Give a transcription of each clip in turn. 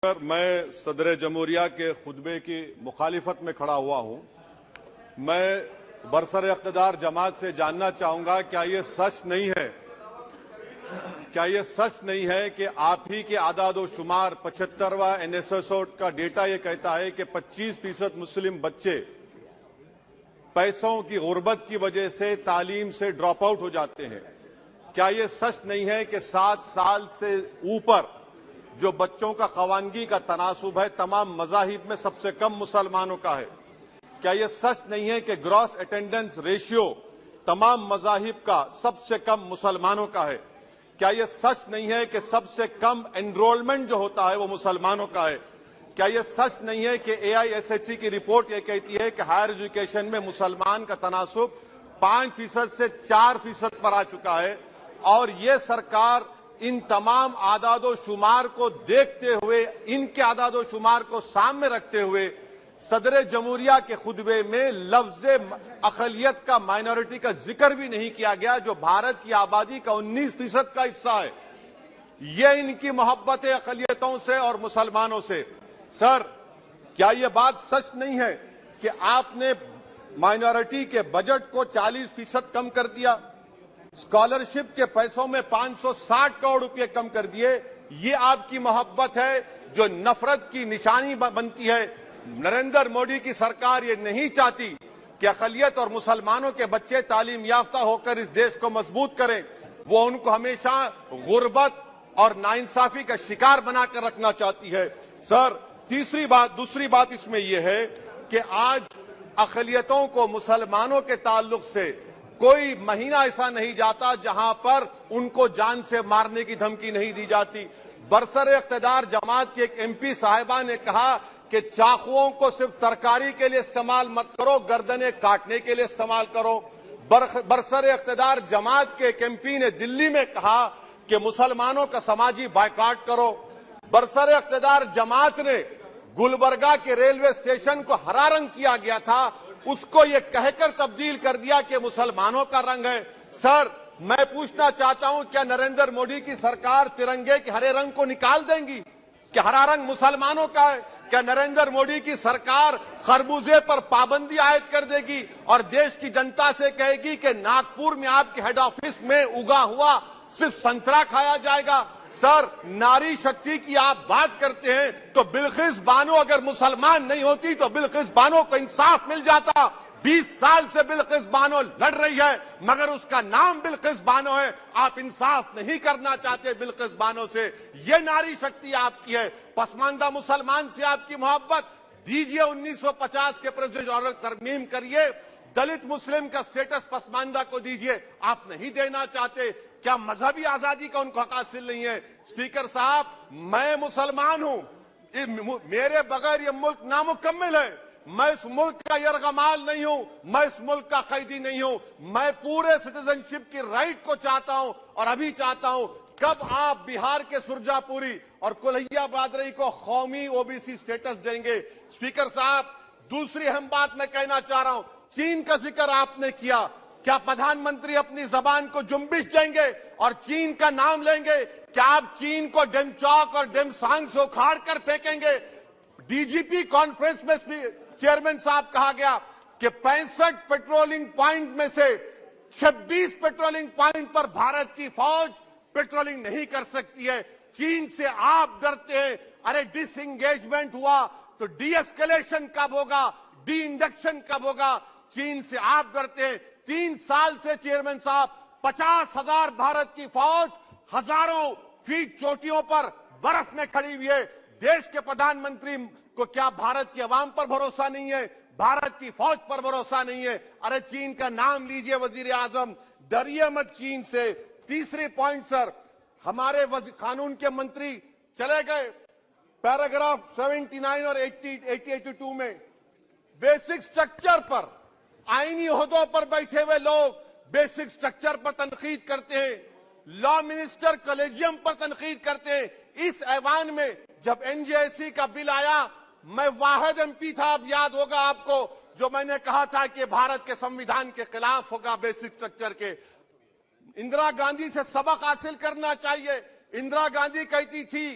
मैं सदर जमहूरिया के खुतबे की मुखालिफत में खड़ा हुआ हूं। मैं बरसर इक़्तिदार जमात से जानना चाहूंगा, क्या ये सच नहीं है कि आप ही के आदाद शुमार 75वां NSSO का डेटा ये कहता है कि 25% मुस्लिम बच्चे पैसों की गुर्बत की वजह से तालीम से ड्रॉप आउट हो जाते हैं। क्या ये सच नहीं है कि 7 साल से ऊपर जो बच्चों का खवानगी का तनासुब है तमाम मज़ाहिब में सबसे कम मुसलमानों का है? क्या यह सच नहीं है कि ग्रॉस अटेंडेंस रेशियो तमाम मज़ाहिब का सबसे कम मुसलमानों का है? क्या यह सच नहीं है कि सबसे कम एनरोलमेंट जो होता है वो मुसलमानों का है? क्या यह सच नहीं है कि AISHE की रिपोर्ट यह कहती है कि हायर एजुकेशन में मुसलमान का तनासुब 5% से 4% पर आ चुका है? और ये सरकार इन तमाम आदादो शुमार को देखते हुए, इनके आदादो शुमार को सामने रखते हुए सदर जमहूरिया के खुतबे में लफ्ज अक़लियत का, माइनॉरिटी का जिक्र भी नहीं किया गया, जो भारत की आबादी का 19% का हिस्सा है। ये इनकी मोहब्बत है अक़लियतों से और मुसलमानों से। सर, क्या यह बात सच नहीं है कि आपने माइनॉरिटी के बजट को 40% कम कर दिया, स्कॉलरशिप के पैसों में 560 करोड़ रुपए कम कर दिए? ये आपकी मोहब्बत है जो नफरत की निशानी बनती है। नरेंद्र मोदी की सरकार ये नहीं चाहती कि अक़लियत और मुसलमानों के बच्चे तालीम याफ्ता होकर इस देश को मजबूत करें। वो उनको हमेशा गुर्बत और नाइंसाफी का शिकार बनाकर रखना चाहती है। सर, दूसरी बात इसमें यह है कि आज अक़लियतों को मुसलमानों के ताल्लुक से कोई महीना ऐसा नहीं जाता जहां पर उनको जान से मारने की धमकी नहीं दी जाती। बरसर इक़्तिदार जमात के एक MP साहिबा ने कहा कि चाकुओं को सिर्फ तरकारी के लिए इस्तेमाल मत करो, गर्दनें काटने के लिए इस्तेमाल करो। बरसर इक़्तिदार जमात के एक MP ने दिल्ली में कहा कि मुसलमानों का समाजी बायकॉट करो। बरसर इक़्तिदार जमात ने गुलबर्गा के रेलवे स्टेशन को हरा रंग किया गया था, उसको ये कहकर तब्दील कर दिया कि मुसलमानों का रंग है। सर, मैं पूछना चाहता हूं, क्या नरेंद्र मोदी की सरकार तिरंगे के हरे रंग को निकाल देंगी? क्या हरा रंग मुसलमानों का है? क्या नरेंद्र मोदी की सरकार खरबूजे पर पाबंदी आयद कर देगी और देश की जनता से कहेगी कि नागपुर में आपके हेड ऑफिस में उगा हुआ सिर्फ संतरा खाया जाएगा? सर, नारी शक्ति की आप बात करते हैं तो बिल्किस बानो अगर मुसलमान नहीं होती तो बिल्किस बानो को इंसाफ मिल जाता। 20 साल से बिल्किस बानो लड़ रही है, मगर उसका नाम बिल्किस बानो है। आप इंसाफ नहीं करना चाहते बिल्किस बानो से। ये नारी शक्ति आपकी है। पसमानदा मुसलमान से आपकी मोहब्बत, दीजिए 1950 के प्रेसिडेंट ऑर्डर तरमीम करिए, दलित मुस्लिम का स्टेटस पसमानदा को दीजिए। आप नहीं देना चाहते। क्या मजहबी आजादी का उनको हक हासिल नहीं है? स्पीकर साहब, मैं मुसलमान हूं, मेरे बगैर ये मुल्क नामुकम्मल है। मैं इस मुल्क का यरगमाल नहीं हूं, मैं इस मुल्क का कैदी नहीं हूं। मैं पूरे सिटीजनशिप की राइट को चाहता हूं और अभी चाहता हूं। कब आप बिहार के सुरजापुरी और कुल्हिया बादरी को कौमी OBC स्टेटस देंगे? स्पीकर साहब, दूसरी अहम बात मैं कहना चाह रहा हूं, चीन का जिक्र आपने किया। क्या प्रधानमंत्री अपनी जबान को जुम्बिश देंगे और चीन का नाम लेंगे? क्या आप चीन को डेमचौक और डेमसांग से उखाड़ कर फेंकेंगे? DGP कॉन्फ्रेंस में चेयरमैन साहब कहा गया कि 65 पेट्रोलिंग पॉइंट में से 26 पेट्रोलिंग पॉइंट पर भारत की फौज पेट्रोलिंग नहीं कर सकती है। चीन से आप डरते हैं। अरे, डिसएंगेजमेंट हुआ तो डी-एस्केलेशन कब होगा? डी इंडक्शन कब होगा? चीन से आप डरते हैं। 3 साल से चेयरमैन साहब 50,000 भारत की फौज हजारों फीट चोटियों पर बर्फ में खड़ी हुई है। देश के प्रधानमंत्री को क्या भारत की आवाम पर भरोसा नहीं है? भारत की फौज पर भरोसा नहीं है? अरे, चीन का नाम लीजिए वजीर आजम, डरिए मत चीन से। तीसरी पॉइंट सर, हमारे कानून के मंत्री चले गए। पैराग्राफ 79 और 82 में बेसिक स्ट्रक्चर पर, आईनी ओहदों पर बैठे हुए लोग बेसिक स्ट्रक्चर पर तनकीद करते हैं, लॉ मिनिस्टर कॉलेजियम पर तनकीद करते हैं। इस ऐवान में जब NJSE का बिल आया, मैं वाहिद MP था, अब याद होगा आपको, जो मैंने कहा था कि भारत के संविधान के खिलाफ होगा बेसिक स्ट्रक्चर के। इंदिरा गांधी से सबक हासिल करना चाहिए। इंदिरा गांधी कहती थी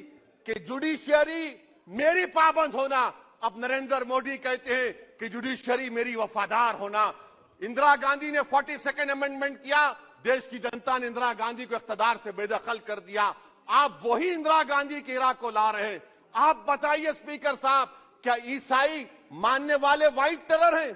कि जुडिशियरी मेरी पाबंद होना। अब नरेंद्र मोदी कहते हैं कि जुडिशरी मेरी वफादार होना। इंदिरा गांधी ने 42nd अमेंडमेंट किया, देश की जनता ने इंदिरा गांधी को इख्तियार से बेदखल कर दिया। आप वही इंदिरा गांधी की इरा को ला रहे हैं। आप बताइए स्पीकर साहब, क्या ईसाई मानने वाले व्हाइट टेरर हैं?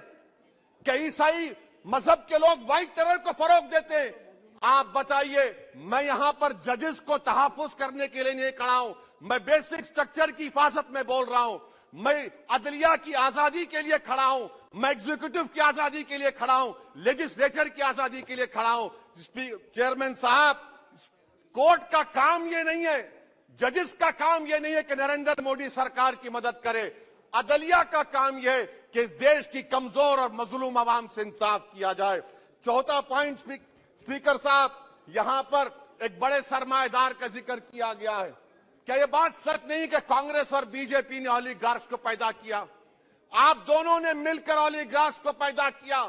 क्या ईसाई मजहब के लोग व्हाइट टेरर को फरोग देते हैं? आप बताइए। मैं यहां पर जजेस को तहफुज करने के लिए नहीं खड़ा हूं, मैं बेसिक स्ट्रक्चर की हिफाजत में बोल रहा हूं। मैं अदलिया की आजादी के लिए खड़ा हूं, मैं एग्जीक्यूटिव की आजादी के लिए खड़ा हूं, लेजिस्लेचर की आजादी के लिए खड़ा हूं। चेयरमैन साहब, कोर्ट का काम ये नहीं है, जजेस का काम ये नहीं है कि नरेंद्र मोदी सरकार की मदद करे। अदलिया का काम यह है कि इस देश की कमजोर और मजलूम आवाम से इंसाफ किया जाए। चौथा पॉइंट स्पीकर साहब, यहां पर एक बड़े सरमाएदार का जिक्र किया गया है। क्या यह बात सच नहीं कि कांग्रेस और बीजेपी ने ओलिगार्क्स को पैदा किया? आप दोनों ने मिलकर ओलिगार्क्स को पैदा किया।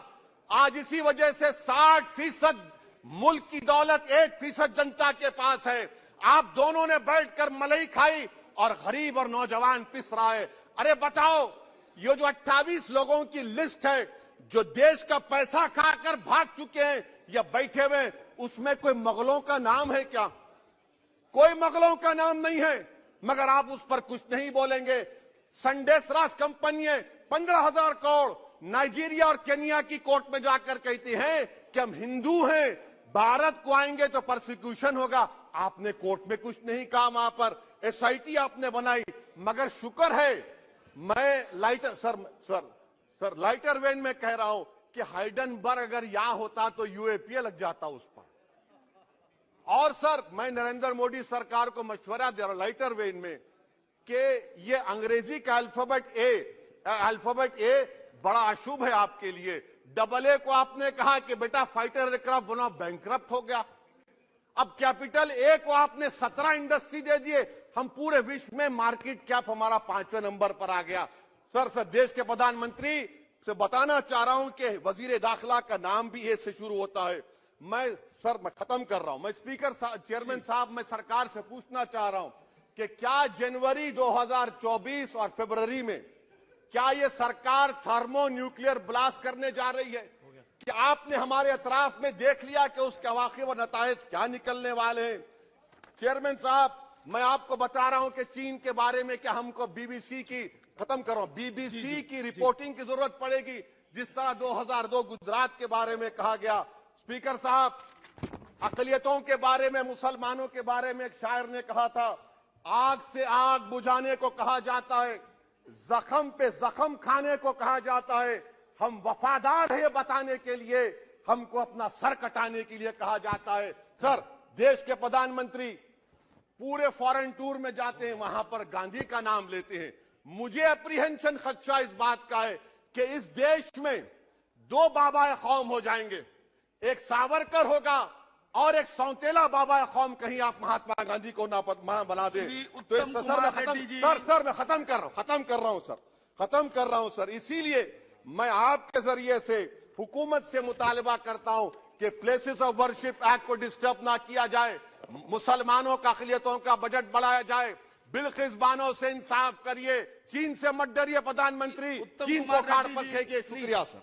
आज इसी वजह से 60% मुल्क की दौलत 1% जनता के पास है। आप दोनों ने बैठकर मलाई खाई और गरीब और नौजवान पिस रहा है। अरे बताओ, ये जो 28 लोगों की लिस्ट है जो देश का पैसा खाकर भाग चुके हैं या बैठे हुए, उसमें कोई मुगलों का नाम है क्या? कोई मुगलों का नाम नहीं है, मगर आप उस पर कुछ नहीं बोलेंगे। संडेस राज कंपनी 15,000 करोड़ नाइजीरिया और केनिया की कोर्ट में जाकर कहती है कि हम हिंदू हैं, भारत को आएंगे तो प्रोसिक्यूशन होगा। आपने कोर्ट में कुछ नहीं कहा, वहां पर एसआईटी आपने बनाई। मगर शुक्र है, मैं लाइटर वेन में कह रहा हूं कि हाइडनबर्ग अगर यहां होता तो यूएपीए लग जाता उस पर। और सर, मैं नरेंद्र मोदी सरकार को मशवरा दे रहा हूं लाइटर वेन में कि ये अंग्रेजी का अल्फाबेट ए बड़ा अशुभ है आपके लिए। डबल ए को आपने कहा कि बेटा फाइटर एयरक्राफ्ट बनाओ, बैंकरप्ट हो गया। अब कैपिटल ए को आपने 17 इंडस्ट्री दे दिए, हम पूरे विश्व में मार्केट कैप हमारा 5वें नंबर पर आ गया। सर देश के प्रधानमंत्री से बताना चाह रहा हूं कि वजीर दाखिला का नाम भी ए से शुरू होता है। मैं खत्म कर रहा हूं। मैं चेयरमैन साहब, मैं सरकार से पूछना चाह रहा हूं कि क्या जनवरी 2024 और फरवरी में क्या ये सरकार थर्मो न्यूक्लियर ब्लास्ट करने जा रही है? कि आपने हमारे अतराफ में देख लिया कि उसके अवाक़िब व नताइज क्या निकलने वाले हैं? चेयरमैन साहब, मैं आपको बता रहा हूं कि चीन के बारे में क्या हमको बीबीसी की रिपोर्टिंग की जरूरत पड़ेगी, जिस तरह 2002 गुजरात के बारे में कहा गया। स्पीकर साहब, अकलियतों के बारे में, मुसलमानों के बारे में एक शायर ने कहा था, आग से आग बुझाने को कहा जाता है, जख्म पे जख्म खाने को कहा जाता है। हम वफादार है बताने के लिए, हमको अपना सर कटाने के लिए कहा जाता है। सर, देश के प्रधानमंत्री पूरे फॉरेन टूर में जाते हैं, वहां पर गांधी का नाम लेते हैं। मुझे अप्रीहेंशन, खदशा इस बात का है कि इस देश में 2 बाबा कौम हो जाएंगे, एक सावरकर होगा और एक सौतेला बाबा कौम। कहीं आप महात्मा गांधी को ना बना दें। तो सर मैं खत्म कर रहा हूं सर। इसीलिए मैं आपके जरिए से हुकूमत से मुतालबा करता हूं कि प्लेसेस ऑफ वर्शिप एक्ट को डिस्टर्ब ना किया जाए, मुसलमानों का अक़लियतों का बजट बढ़ाया जाए, बिल्किस बानो से इंसाफ करिए, चीन से मत डरिए प्रधानमंत्री, चीन को काट पर फेंकिए। शुक्रिया सर।